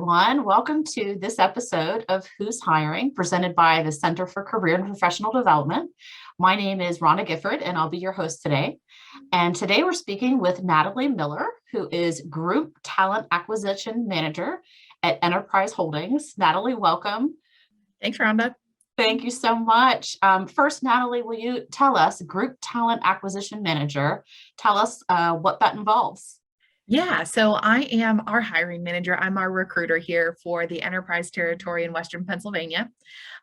everyone. Welcome to this episode of Who's Hiring, presented by the Center for Career and Professional Development. My name is Rhonda Gifford, and I'll be your host today. And today we're speaking with Natalie Miller, who is Group Talent Acquisition Manager at Enterprise Holdings. Natalie, welcome. Thanks, Rhonda. Thank you so much. First, Natalie, will you tell us, Group Talent Acquisition Manager, tell us what that involves? Yeah, so I am our hiring manager. I'm our recruiter here for the Enterprise territory in Western Pennsylvania.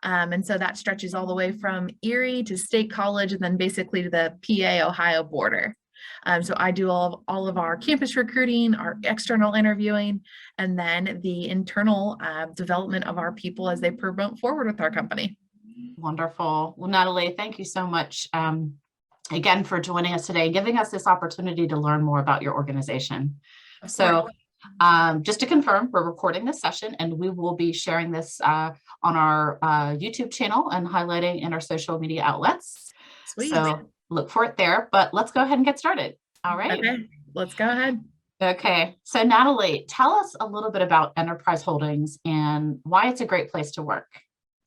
And so that stretches all the way from Erie to State College and then basically to the PA Ohio border. So I do all of our campus recruiting, our external interviewing, and then the internal development of our people as they promote forward with our company. Wonderful. Well, Natalie, thank you so much again for joining us today and giving us this opportunity to learn more about your organization. So just to confirm, we're recording this session and we will be sharing this on our YouTube channel and highlighting in our social media outlets. Sweet. So look for it there, but let's go ahead and get started. All right. Okay, let's go ahead. Okay. So Natalie, tell us a little bit about Enterprise Holdings and why it's a great place to work.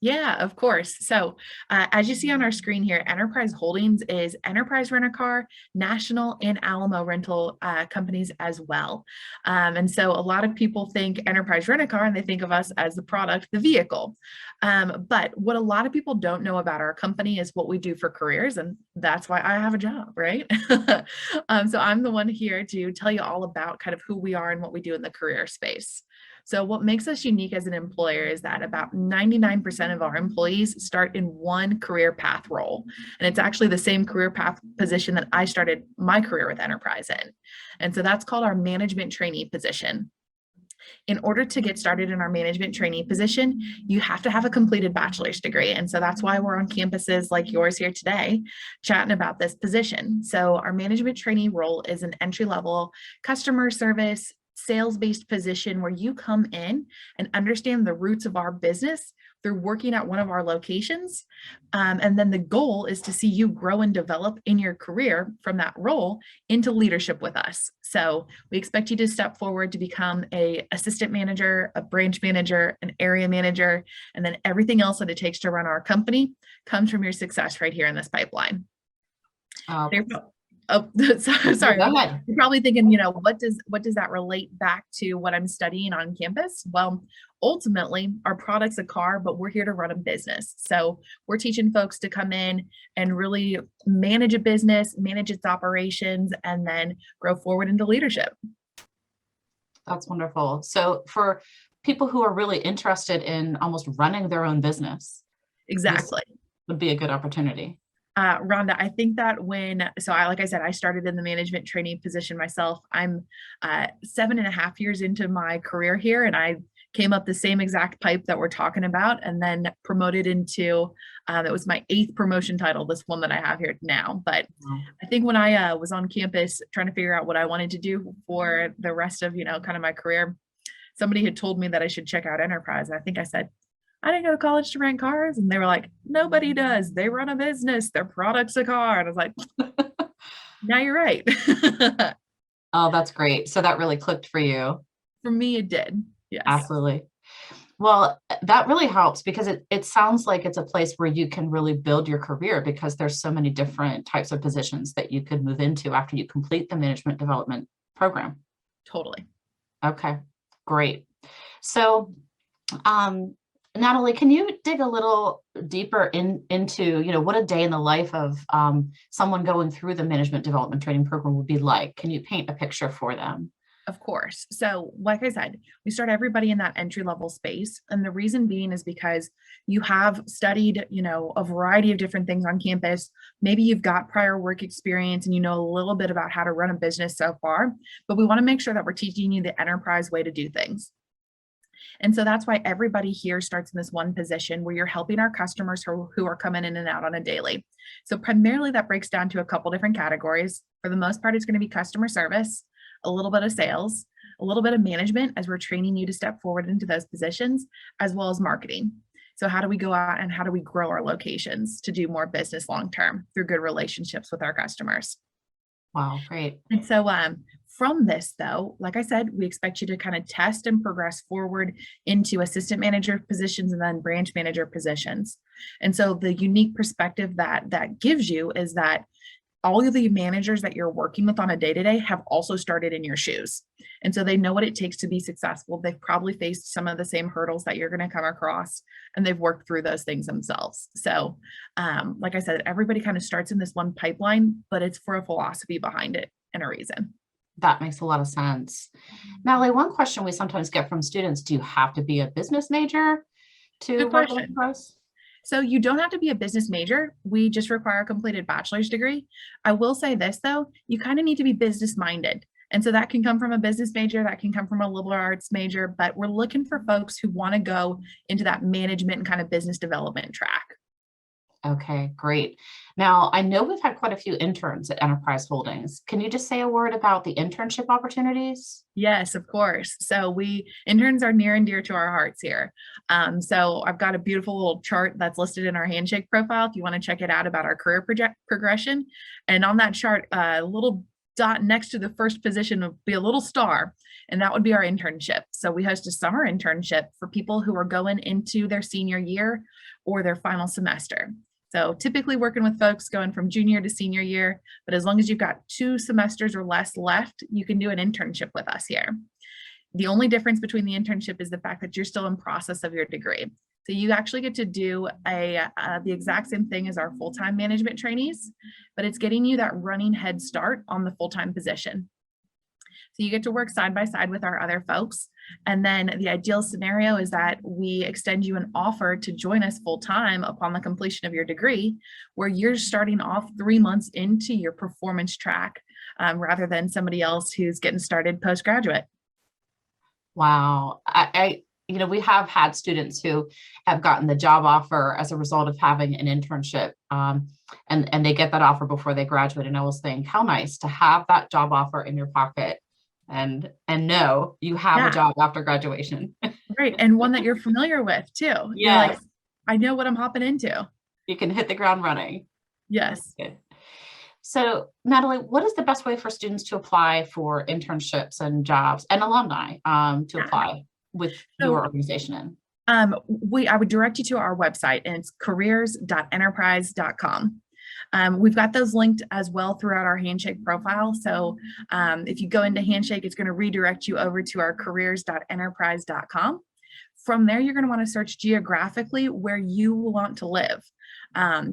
Yeah, of course. So as you see on our screen here, Enterprise Holdings is Enterprise Rent-A-Car, National, and Alamo rental companies as well. And so a lot of people think Enterprise Rent-A-Car and they think of us as the product, the vehicle. But what a lot of people don't know about our company is what we do for careers. And that's why I have a job, right? So I'm the one here to tell you all about kind of who we are and what we do in the career space. So what makes us unique as an employer is that about 99% of our employees start in one career path role. And it's actually the same career path position that I started my career with Enterprise in. And so that's called our management trainee position. In order to get started in our management trainee position, you have to have a completed bachelor's degree. And so that's why we're on campuses like yours here today, chatting about this position. So our management trainee role is an entry-level customer service, sales-based position where you come in and understand the roots of our business through working at one of our locations. And then the goal is to see you grow and develop in your career from that role into leadership with us. So we expect you to step forward to become an assistant manager, a branch manager, an area manager, and then everything else that it takes to run our company comes from your success right here in this pipeline. Oh, sorry. Go ahead. You're probably thinking, what does that relate back to what I'm studying on campus? Well, ultimately, our product's a car, but we're here to run a business. So we're teaching folks to come in and really manage a business, manage its operations, and then grow forward into leadership. That's wonderful. So for people who are really interested in almost running their own business, exactly, would be a good opportunity. Rhonda, I think that like I said, I started in the management trainee position myself. I'm 7.5 years into my career here, and I came up the same exact pipe that we're talking about, and then promoted into, it was my 8th promotion title, this one that I have here now. But I think when I was on campus trying to figure out what I wanted to do for the rest of, kind of my career, somebody had told me that I should check out Enterprise. And I think I said, I didn't go to college to rent cars. And they were like, nobody does. They run a business. Their product's a car. And I was like, now you're right. Oh, that's great. So that really clicked for you. For me, it did. Yes. Absolutely. Well, that really helps because it sounds like it's a place where you can really build your career because there's so many different types of positions that you could move into after you complete the management development program. Totally. Okay, great. So, Natalie, can you dig a little deeper into, what a day in the life of someone going through the management development training program would be like? Can you paint a picture for them? Of course. So like I said, we start everybody in that entry level space. And the reason being is because you have studied, a variety of different things on campus. Maybe you've got prior work experience and you know a little bit about how to run a business so far, but we want to make sure that we're teaching you the enterprise way to do things. And so that's why everybody here starts in this one position where you're helping our customers who are coming in and out on a daily. So primarily that breaks down to a couple different categories. For the most part, it's going to be customer service, a little bit of sales, a little bit of management as we're training you to step forward into those positions, as well as marketing. So how do we go out and how do we grow our locations to do more business long-term through good relationships with our customers? Wow, great. And so from this, though, like I said, we expect you to kind of test and progress forward into assistant manager positions and then branch manager positions. And so the unique perspective that that gives you is that all of the managers that you're working with on a day-to-day have also started in your shoes. And so they know what it takes to be successful. They've probably faced some of the same hurdles that you're going to come across, and they've worked through those things themselves. So, like I said, everybody kind of starts in this one pipeline, but it's for a philosophy behind it and a reason. That makes a lot of sense. Natalie, one question we sometimes get from students, do you have to be a business major to Good work at question. Enterprise? So you don't have to be a business major. We just require a completed bachelor's degree. I will say this though, you kind of need to be business minded. And so that can come from a business major, that can come from a liberal arts major, but we're looking for folks who want to go into that management and kind of business development track. Okay, great. Now, I know we've had quite a few interns at Enterprise Holdings. Can you just say a word about the internship opportunities? Yes, of course. So we interns are near and dear to our hearts here. So I've got a beautiful little chart that's listed in our handshake profile if you want to check it out about our career progression. And on that chart, a little dot next to the first position would be a little star, and that would be our internship. So we host a summer internship for people who are going into their senior year or their final semester. So typically working with folks going from junior to senior year, but as long as you've got 2 semesters or less left, you can do an internship with us here. The only difference between the internship is the fact that you're still in process of your degree. So you actually get to do the exact same thing as our full-time management trainees, but it's getting you that running head start on the full-time position. So you get to work side by side with our other folks. And then the ideal scenario is that we extend you an offer to join us full time upon the completion of your degree, where you're starting off 3 months into your performance track rather than somebody else who's getting started postgraduate. Wow. We have had students who have gotten the job offer as a result of having an internship, and they get that offer before they graduate. And I was thinking, how nice to have that job offer in your pocket and know you have a Yeah, job after graduation. great. And one that you're familiar with too. You're like, Yes, I know what I'm hopping into. you can hit the ground running. That's Yes. good. So, Natalie, what is the best way for students to apply for internships and jobs and alumni to Yeah. apply with your So organization in? I would direct you to our website, and it's careers.enterprise.com. We've got those linked as well throughout our Handshake profile. So if you go into Handshake, it's going to redirect you over to our careers.enterprise.com. From there, you're going to want to search geographically where you want to live.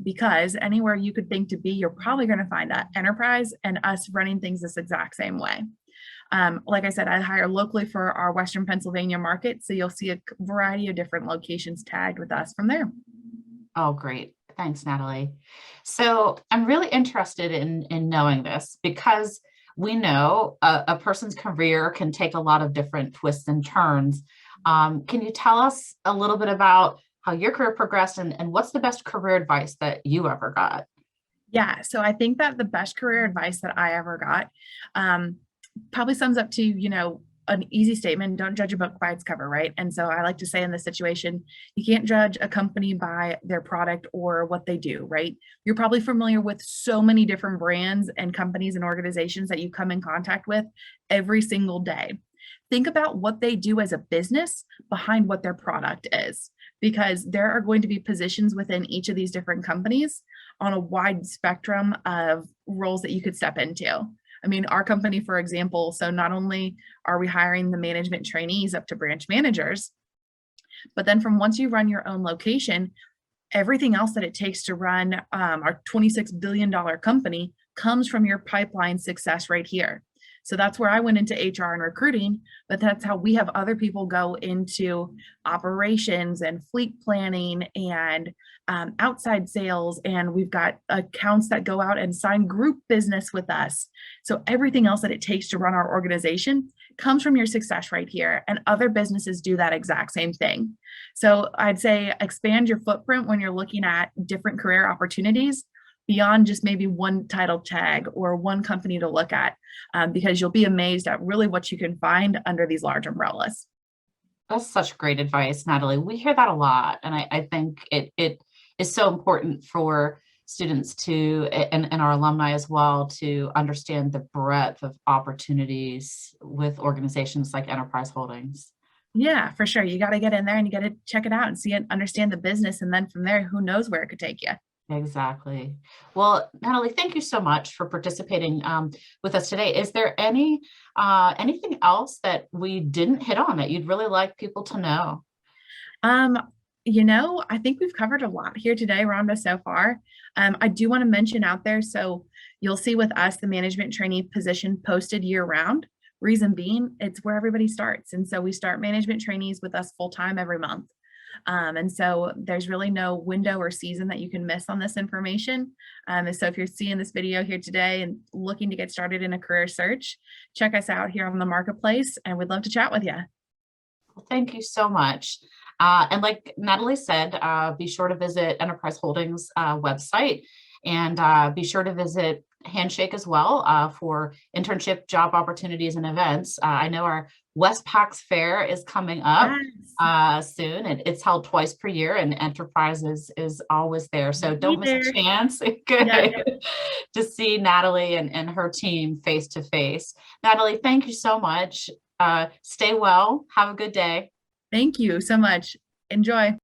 Because anywhere you could think to be, you're probably going to find that enterprise and us running things this exact same way. Like I said, I hire locally for our Western Pennsylvania market. So you'll see a variety of different locations tagged with us from there. Oh, great. Thanks, Natalie. So I'm really interested in knowing this because we know a person's career can take a lot of different twists and turns. Can you tell us a little bit about how your career progressed and what's the best career advice that you ever got? Yeah, so I think that the best career advice that I ever got probably sums up to, an easy statement: don't judge a book by its cover, right? And so I like to say in this situation, you can't judge a company by their product or what they do, right? You're probably familiar with so many different brands and companies and organizations that you come in contact with every single day. Think about what they do as a business behind what their product is, because there are going to be positions within each of these different companies on a wide spectrum of roles that you could step into. I mean, our company, for example, so not only are we hiring the management trainees up to branch managers, but then from once you run your own location, everything else that it takes to run our $26 billion company comes from your pipeline success right here. So that's where I went into HR and recruiting, but that's how we have other people go into operations and fleet planning and outside sales. And we've got accounts that go out and sign group business with us. So everything else that it takes to run our organization comes from your success right here. And other businesses do that exact same thing. So I'd say expand your footprint when you're looking at different career opportunities beyond just maybe one title tag or one company to look at, because you'll be amazed at really what you can find under these large umbrellas. That's such great advice, Natalie. We hear that a lot, and I think it is so important for students to, and our alumni as well, to understand the breadth of opportunities with organizations like Enterprise Holdings. Yeah, for sure. You got to get in there and you got to check it out and see it, understand the business. And then from there, who knows where it could take you. Exactly. Well, Natalie, thank you so much for participating with us today. Is there anything else that we didn't hit on that you'd really like people to know? Um, I think we've covered a lot here today, Rhonda, so far. I do want to mention out there, so you'll see with us the management trainee position posted year round. Reason being, it's where everybody starts. And so we start management trainees with us full time every month. And so there's really no window or season that you can miss on this information. And so if you're seeing this video here today and looking to get started in a career search, check us out here on the marketplace and we'd love to chat with you. Well, thank you so much. And like Natalie said, be sure to visit Enterprise Holdings website, and be sure to visit Handshake as well for internship job opportunities and events. I know our West PAX Fair is coming up soon, and it's held twice per year, and Enterprise is always there. So don't miss a chance to see Natalie and her team face to face. Natalie, thank you so much. Stay well. Have a good day. Thank you so much. Enjoy.